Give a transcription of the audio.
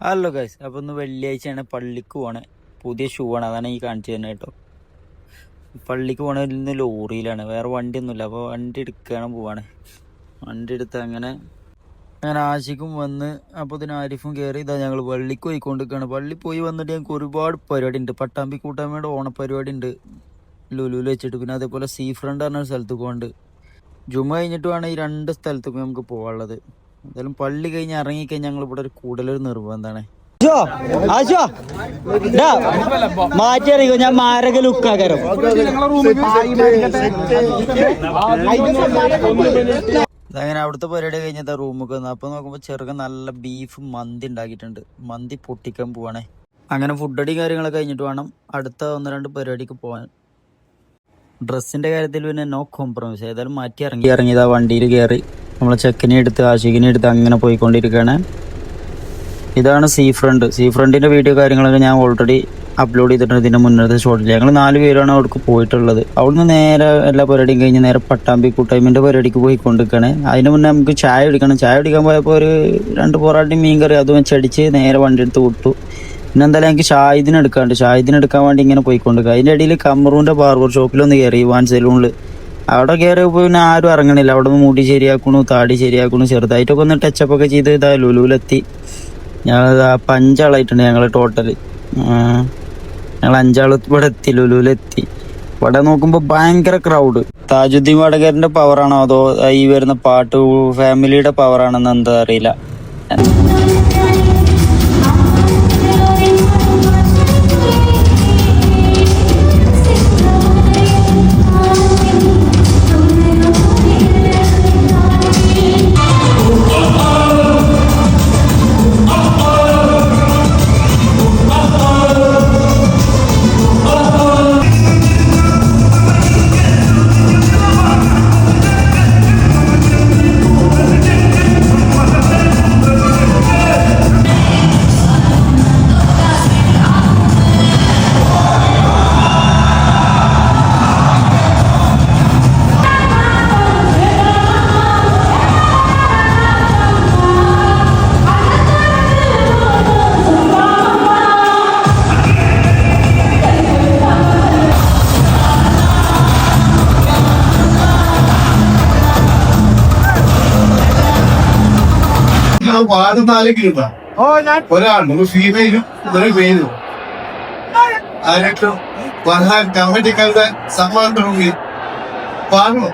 Hello guys, അപ്പോൾ ഇന്ന് വെള്ളിയാഴ്ചയാണ്. പള്ളിക്ക് പോവാണ്. പുതിയ ഷൂ ആണ്, അതാണ് ഈ കാണിച്ചു തന്നെ കേട്ടോ. പള്ളിക്ക് പോകണ ഇന്ന് ലോറിയിലാണ്, വേറെ വണ്ടിയൊന്നുമില്ല. അപ്പോൾ വണ്ടി എടുക്കാൻ പോവാണ്. വണ്ടി എടുത്ത് അങ്ങനെ ആശിക്കും വന്ന്, അപ്പോൾ ഇതിന് ആരിഫും കയറി. ഇതാ ഞങ്ങൾ പള്ളിക്ക് പോയിക്കൊണ്ടിരിക്കുകയാണ്. പള്ളി പോയി വന്നിട്ട് ഞങ്ങൾക്ക് ഒരുപാട് പരിപാടി ഉണ്ട്. പട്ടാമ്പി കൂട്ടായ്മയുടെ ഓണപ്പരിപാടി ഉണ്ട് ലുലുവിൽ വെച്ചിട്ട്. പിന്നെ അതേപോലെ സീ ഫ്രണ്ട് പറഞ്ഞ സ്ഥലത്ത് പോകാണ്ട്. ജുമ കഴിഞ്ഞിട്ട് വേണം ഈ രണ്ട് സ്ഥലത്തേക്ക് നമുക്ക് പോകാനുള്ളത്. എന്തായാലും പള്ളി കഴിഞ്ഞ് ഇറങ്ങിക്കഴിഞ്ഞാൽ ഞങ്ങൾ ഇവിടെ ഒരു കൂടുതലൊരു നിർബന്ധമാണ്. മാറ്റിയറിയോ, ഞാൻ മാരക ലുക്കാകരം. അങ്ങനെ അവിടുത്തെ പരിപാടി കഴിഞ്ഞാൽ റൂമൊക്കെ വന്നു. അപ്പൊ നോക്കുമ്പോ ചെറുക്കൻ നല്ല ബീഫ് മന്തി ഉണ്ടാക്കിയിട്ടുണ്ട്. മന്തി പൊട്ടിക്കാൻ പോവാണേ. അങ്ങനെ ഫുഡടി കാര്യങ്ങളൊക്കെ കഴിഞ്ഞിട്ട് വേണം അടുത്ത 1-2 പരിപാടിക്ക് പോകാൻ. ഡ്രസ്സിന്റെ കാര്യത്തിൽ പിന്നെ നോ കോംപ്രമൈസ്. ഏതായാലും മാറ്റി ഇറങ്ങിയതാ വണ്ടിയിൽ കയറി. നമ്മളെ ചെക്കനെ എടുത്ത് ആശിക്കിനെ എടുത്ത് അങ്ങനെ പോയിക്കൊണ്ടിരിക്കുകയാണ്. ഇതാണ് സീ ഫ്രണ്ടിന്റെ വീഡിയോ കാര്യങ്ങളൊക്കെ ഞാൻ ഓൾറെഡി അപ്ലോഡ് ചെയ്തിട്ടുണ്ട് ഇതിന്റെ മുന്നത്തെ ഷോട്ടിൽ. ഞങ്ങൾ 4 പേരാണ് അവിടേക്ക് പോയിട്ടുള്ളത്. അവിടുന്ന് നേരെ എല്ലാ പരിപാടിയും കഴിഞ്ഞ് നേരെ പട്ടാമ്പി കൂട്ടായ്മന്റെ പരിപാടിക്ക് പോയിക്കൊണ്ടിരിക്കുകയാണ്. അതിന് മുന്നേ നമുക്ക് ചായ കുടിക്കണം. ചായ കുടിക്കാൻ പോയപ്പോൾ ഒരു 2 പൊറാട്ടയും മീൻകറി അതും വെച്ചടിച്ച് നേരെ വണ്ടി എടുത്ത് വിട്ടു. പിന്നെ എന്തായാലും എനിക്ക് ഷാഹിദിന് എടുക്കാൻ വേണ്ടി ഇങ്ങനെ പോയിക്കൊണ്ടിരിക്കുക. അതിൻ്റെ ഇടയിൽ കമറൂന്റെ ബാർബർ ഷോപ്പിലൊന്ന് കയറി, വാൻ സലൂണിൽ. അവിടെ കയറിയപ്പോൾ പിന്നെ ആരും ഇറങ്ങണില്ല. അവിടെ നിന്ന് മുടി ശരിയാക്കണു, താടി ശരിയാക്കണു, ചെറുതായിട്ടൊക്കെ ഒന്ന് ടച്ചപ്പ് ഒക്കെ ചെയ്ത് ഇതാ ലുലുവിലെത്തി. ഞങ്ങൾ 5 ആളായിട്ടുണ്ട് ഞങ്ങൾ ടോട്ടല്. ഞങ്ങൾ 5 ആൾ ഇവിടെ എത്തി, ലുലുവിലെത്തി. ഇവിടെ നോക്കുമ്പോൾ ഭയങ്കര ക്രൗഡ്. താജുദ്ദീൻ വടകരന്റെ പവറാണോ അതോ ഈ വരുന്ന പാട്ട് ഫാമിലിയുടെ പവറാണെന്ന് എന്താ അറിയില്ല. വാദം 4 കിലോ ഒരാളും ഫീമെയിലും ഒരു മെയിലും ആരെങ്കിലും വഹാൻ കമ്മിറ്റികളുടെ സമ്മതം വാങ്ങും.